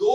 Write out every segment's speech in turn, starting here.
2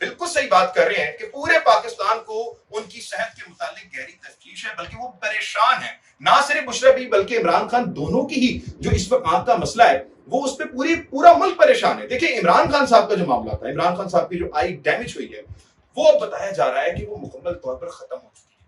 بالکل صحیح بات کر رہے ہیں کہ پورے پاکستان کو ان کی صحت کے متعلق گہری تشویش ہے، بلکہ وہ پریشان ہیں، نہ صرف بشریٰ بیوی بلکہ عمران خان دونوں کی ہی جو اس وقت آنکھ کا مسئلہ ہے وہ اس پہ پورا ملک پریشان ہے۔ دیکھیں عمران خان صاحب کا جو معاملہ تھا، عمران خان صاحب کی جو آئی ڈیمیج ہوئی ہے وہ اب بتایا جا رہا ہے کہ وہ مکمل طور پر ختم ہو چکی ہے۔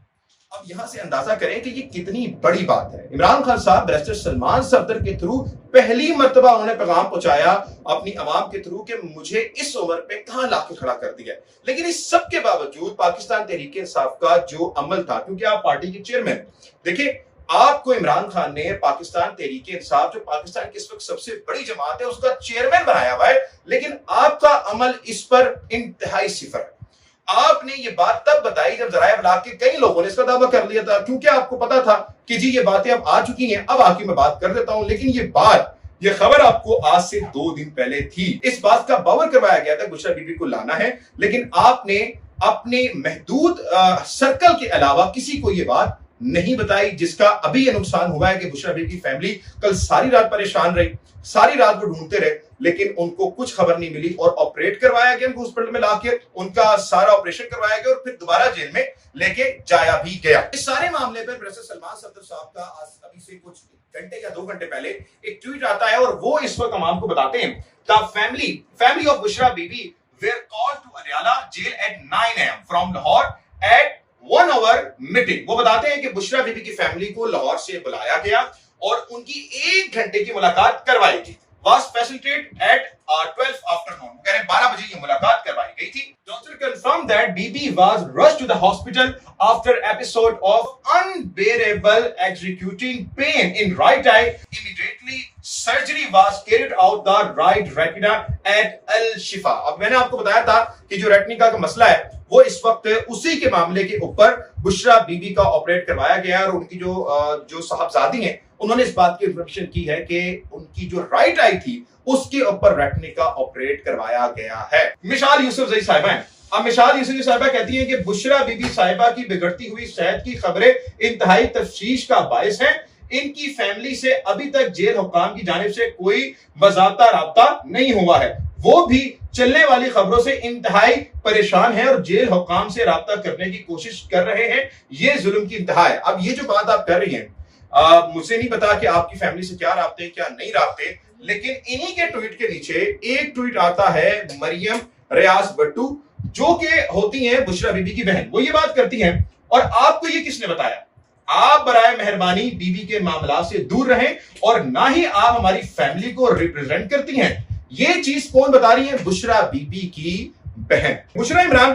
اب یہاں سے اندازہ کریں کہ یہ کتنی بڑی بات ہے۔ عمران خان صاحب بیرسٹر سلمان صفدر کے تھرو پہلی مرتبہ انہوں نے پیغام پہنچایا اپنی عوام کے تھرو کہ مجھے اس عمر پہ کہاں لا کے کھڑا کر دیا ہے، لیکن اس سب کے باوجود پاکستان تحریک انصاف کا جو عمل تھا، کیونکہ آپ پارٹی کے چیئرمین، دیکھیں آپ کو عمران خان نے پاکستان تحریک انصاف جو پاکستان کی اس وقت سب سے بڑی جماعت ہے اس کا چیئرمین بنایا ہوا ہے، لیکن آپ کا عمل اس پر انتہائی صفر ہے۔ آپ نے یہ بات تب بتائی جب ذرائع ابلاغ کے کئی لوگوں نے اس کا دعویٰ کر لیا تھا، کیونکہ آپ کو پتا تھا کہ جی یہ باتیں اب آ چکی ہیں، اب آ کے میں بات کر دیتا ہوں، لیکن یہ خبر آپ کو آج سے 2 دن پہلے تھی۔ اس بات کا باور کروایا گیا تھا بشریٰ بیوی کو لانا ہے، لیکن آپ نے اپنے محدود سرکل کے علاوہ کسی کو یہ بات نہیں بتائی، جس کا ابھی یہ نقصان ہوا ہے کہ بشریٰ بیوی کی فیملی کل ساری رات پریشان رہی، ساری رات وہ ڈھونڈتے رہے، لیکن ان کو کچھ خبر نہیں ملی اور آپریٹ کروایا گیا، ان کو ہاسپٹل میں لا کے ان کا سارا آپریشن کروایا گیا اور پھر دوبارہ جیل میں لے کے جایا بھی گیا۔ اس سارے معاملے پر بیرسٹر سلمان صفدر صاحب کا ابھی سے کچھ گھنٹے یا 2 گھنٹے پہلے ایک ٹویٹ آتا ہے اور وہ اس وقت عوام کو بتاتے ہیں the family of Bushra Bibi were called to Adiala jail at 9 AM from Lahore at 1 hour meeting۔ وہ بتاتے ہیں کہ بشریٰ بیوی کی فیملی کو لاہور سے بلایا گیا اور ان کی 1 گھنٹے کی ملاقات کروائی گئی، was facilitated at 12 afternoon، کہہ رہے ہیں 12 بجے یہ ملاقات کروائی گئی تھی۔ Doctor confirmed that BB was rushed to the hospital after episode of unbearable excruciating pain in right eye. Immediately surgery was carried out the right retina at Al Shifa۔ اب میں نے آپ کو بتایا تھا کہ جو ریٹنیکا کا مسئلہ ہے وہ اس وقت اسی کے معاملے کے اوپر بشریٰ بیوی کا آپریٹ کروایا گیا اور ان کی جو صاحبزادی ہیں انہوں نے اس بات کی انفارمیشن کی ہے کہ ان کی جو رائٹ آئی تھی اس کے اوپر ریٹنیکا آپریٹ کروایا گیا ہے۔ مشال یوسف زئی صاحبہ ہیں، اب مشال یوسف زئی صاحبہ کہتی ہیں کہ بشریٰ بیوی صاحبہ کی بگڑتی ہوئی صحت کی خبریں انتہائی تشویش کا باعث ہیں، ان کی فیملی سے ابھی تک جیل حکام کی جانب سے کوئی باضابطہ رابطہ نہیں ہوا ہے، وہ بھی چلنے والی خبروں سے انتہائی پریشان ہیں اور جیل حکام سے رابطہ کرنے کی کوشش کر رہے ہیں، یہ ظلم کی انتہا ہے۔ اب یہ جو بات آپ کر رہی ہیں مجھے نہیں پتا کہ آپ کی فیملی سے کیا رابطے ہیں کیا نہیں رابطے، لیکن انہی کے ٹویٹ کے نیچے ایک ٹویٹ آتا ہے مریم ریاض بٹو جو کہ ہوتی ہیں بشریٰ بیوی کی بہن، وہ یہ بات کرتی ہیں اور آپ کو یہ کس نے بتایا؟ آپ برائے مہربانی بیوی کے معاملات سے دور رہیں اور نہ ہی آپ ہماری فیملی کو ریپرزینٹ کرتی ہیں۔ یہ چیز کون بتا رہی ہے؟ بشریٰ بیوی کی بہن۔ بشریٰ عمران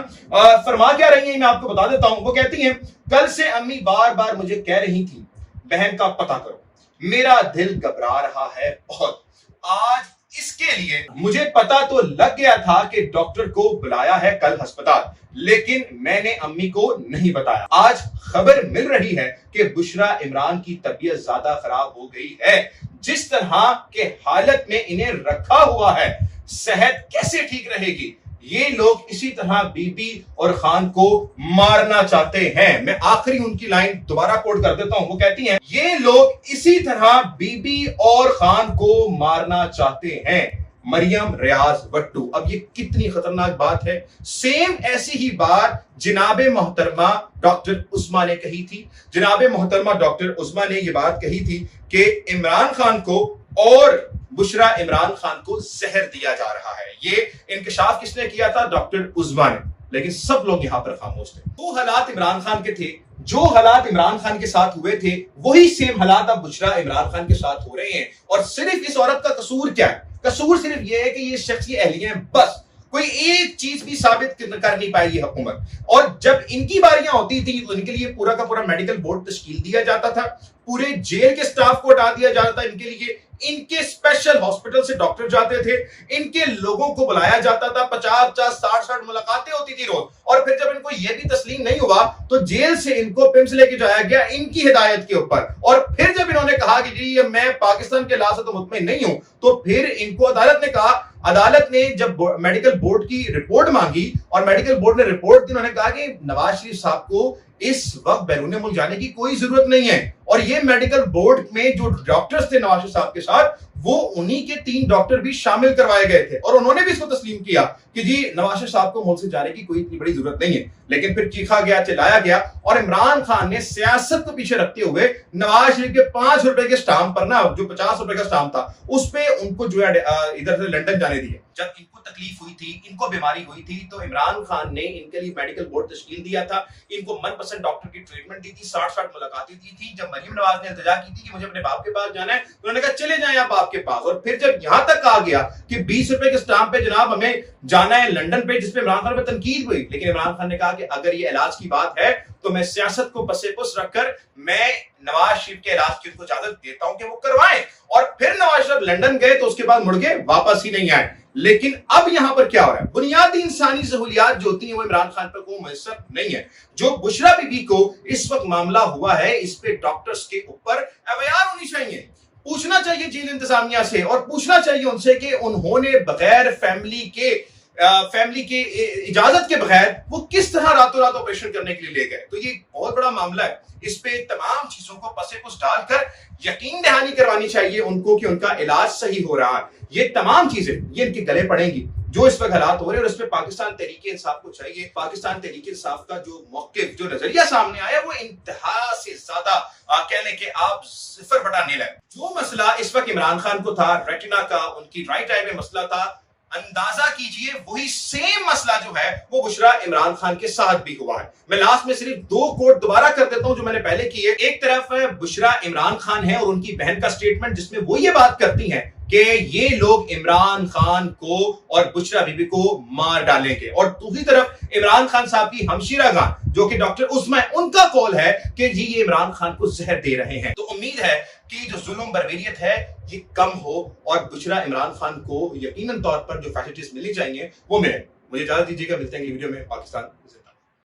فرما کیا رہی ہیں میں آپ کو بتا دیتا ہوں، وہ کہتی ہیں کل سے امی بار بار مجھے کہہ رہی تھی بہن کا پتہ کرو، میرا دل گھبرا رہا ہے بہت، آج اس کے لیے مجھے پتا تو لگ گیا تھا کہ ڈاکٹر کو بلایا ہے کل ہسپتال، لیکن میں نے امی کو نہیں بتایا۔ آج خبر مل رہی ہے کہ بشریٰ عمران کی طبیعت زیادہ خراب ہو گئی ہے، جس طرح کے حالت میں انہیں رکھا ہوا ہے صحت کیسے ٹھیک رہے گی؟ یہ لوگ اسی طرح بی بی اور خان کو مارنا چاہتے ہیں۔ میں آخری ان کی لائن دوبارہ کوٹ کر دیتا ہوں، وہ کہتی ہیں یہ لوگ اسی طرح بی بی اور خان کو مارنا چاہتے ہیں، مریم ریاض بٹو۔ اب یہ کتنی خطرناک بات ہے۔ سیم ایسی ہی بات جناب محترمہ ڈاکٹر عظمیٰ نے کہی تھی۔ جناب محترمہ ڈاکٹر عظمیٰ نے یہ بات کہی تھی کہ عمران خان کو اور بشریٰ عمران خان کو زہر دیا جا رہا ہے۔ یہ انکشاف کس نے کیا تھا؟ ڈاکٹر عظمیٰ نے، لیکن سب لوگ یہاں پر خاموش تھے۔ وہ حالات عمران خان کے تھے، جو حالات عمران خان کے ساتھ ہوئے تھے وہی سیم حالات اب بشریٰ عمران خان کے ساتھ ہو رہے ہیں۔ اور صرف اس عورت کا قصور کیا ہے؟ قصور صرف یہ ہے کہ یہ شخصی اہلیہ ہیں، بس کوئی ایک چیز بھی ثابت کر نہیں پائی یہ حکومت۔ اور جب ان کی باریاں ہوتی تھیں تو ان کے لیے پورا کا پورا میڈیکل بورڈ تشکیل دیا جاتا تھا، پورے جیل کے سٹاف کو ہٹا دیا جاتا تھا ان کے لیے، ان کے اسپیشل ہاسپٹل سے ڈاکٹر جاتے تھے، ان کے لوگوں کو بلایا جاتا تھا، 50 60 ملاقاتیں ہوتی تھی روز، اور پھر جب ان کو یہ بھی تسلیم نہیں ہوا تو جیل سے ان کو پمس لے کے جایا گیا ان کی ہدایت کے اوپر۔ اور پھر جب انہوں نے کہا کہ جی میں پاکستان کے لا سے تو مطمئن نہیں ہوں، تو پھر ان کو عدالت نے کہا، عدالت نے جب میڈیکل بورڈ کی رپورٹ مانگی اور میڈیکل بورڈ نے رپورٹ دی، انہوں نے کہا کہ نواز شریف صاحب کو اس وقت بیرون ملک جانے کی کوئی ضرورت نہیں ہے۔ اور یہ میڈیکل بورڈ میں جو ڈاکٹرز تھے نواز شریف صاحب کے ساتھ، وہ انہی کے 3 ڈاکٹر بھی شامل کروائے گئے تھے اور انہوں نے بھی اس کو تسلیم کیا کہ جی نواز شریف صاحب کو ملک سے جانے کی کوئی اتنی بڑی ضرورت نہیں ہے، لیکن پھر چیخا گیا، چلایا گیا، اور عمران خان نے سیاست کو پیچھے رکھتے ہوئے نواز شریف کے 5 روپے کے سٹامپ پر نا، جو 50 روپے کا سٹامپ تھا، اس پہ ان کو جو ہے ادھر سے لندن جانے دیے۔ جب ان کو تکلیف ہوئی تھی، ان کو بیماری ہوئی تھی، تو عمران خان نے ان کے لیے میڈیکل بورڈ تشکیل دیا تھا، ان کو من پسند ڈاکٹر کی ٹریٹمنٹ دی تھی، 60 ملاقاتیں دی تھی۔ جب مریم نواز نے التجا کی تھی کہ مجھے اپنے باپ کے پاس جانا ہے، انہوں نے کہا چلے جائیں آپ باپ کے پاس، اور پھر جب یہاں تک آ گیا کہ 20 روپے کے سٹامپ پہ جناب ہمیں جانا ہے لندن پہ، جس پہ عمران خان پہ تنقید ہوئی، لیکن عمران خان نے کہا کہ اگر یہ علاج کی بات ہے تو میں سیاست کو پسے پس رکھ کر میں نواز شریف کے علاج کی ان کو اجازت دیتا ہوں کہ وہ کروائیں۔ اور پھر نواز شریف لندن گئے تو اس کے بعد مڑ کے واپس ہی نہیں آئے۔ لیکن اب یہاں پر کیا ہو رہا ہے؟ بنیادی انسانی سہولیات جو ہوتی ہیں وہ عمران خان پر کو میسر نہیں ہے۔ جو بشرا بی بی کو اس وقت معاملہ ہوا ہے، اس پہ ڈاکٹرز کے اوپر ایف آئی آر ہونی چاہیے، پوچھنا چاہیے جیل انتظامیہ سے، اور پوچھنا چاہیے ان سے کہ انہوں نے بغیر فیملی کے اجازت کے بغیر وہ کس طرح راتوں رات آپریشن کرنے کے لیے لے گئے۔ تو یہ بہت بڑا معاملہ ہے، اس پہ تمام چیزوں کو پسے پس ڈال کر یقین دہانی کروانی چاہیے ان کو کہ ان کا علاج صحیح ہو رہا ہے۔ یہ تمام چیزیں یہ ان کے گلے پڑیں گی جو اس وقت حالات ہو رہے ہیں، اور اس پہ پاکستان تحریک انصاف کو چاہیے۔ پاکستان تحریک انصاف کا جو موقف، جو نظریہ سامنے آیا، وہ انتہا سے زیادہ کہنے کہ آپ 0/9 ہے۔ جو مسئلہ اس وقت عمران خان کو تھا ریٹنا کا، ان کی رائٹ آئی میں مسئلہ تھا، اندازہ کیجئے وہی سیم مسئلہ جو ہے وہ بشرا عمران خان کے ساتھ بھی ہوا ہے۔ میں لاسٹ میں صرف 2 کوٹ دوبارہ کر دیتا ہوں جو میں نے پہلے کی ہے۔ ایک طرف بشرا عمران خان ہے اور ان کی بہن کا سٹیٹمنٹ، جس میں وہ یہ بات کرتی ہیں کہ یہ لوگ عمران خان کو اور بشرا بی بی کو مار ڈالیں گے، اور دوسری طرف عمران خان صاحب کی ہمشیرہ خان جو کہ ڈاکٹر عظمی، ان کا قول ہے کہ جی یہ عمران خان کو زہر دے رہے ہیں۔ تو امید ہے کہ جو ظلم بربریت ہے یہ کم ہو، اور بشرا عمران خان کو یقیناً طور پر جو فیسلٹیز ملنی چاہیے وہ ملیں۔ مجھے اجازت دیجیے گا، ملتے ہیں اگلی ویڈیو میں۔ پاکستان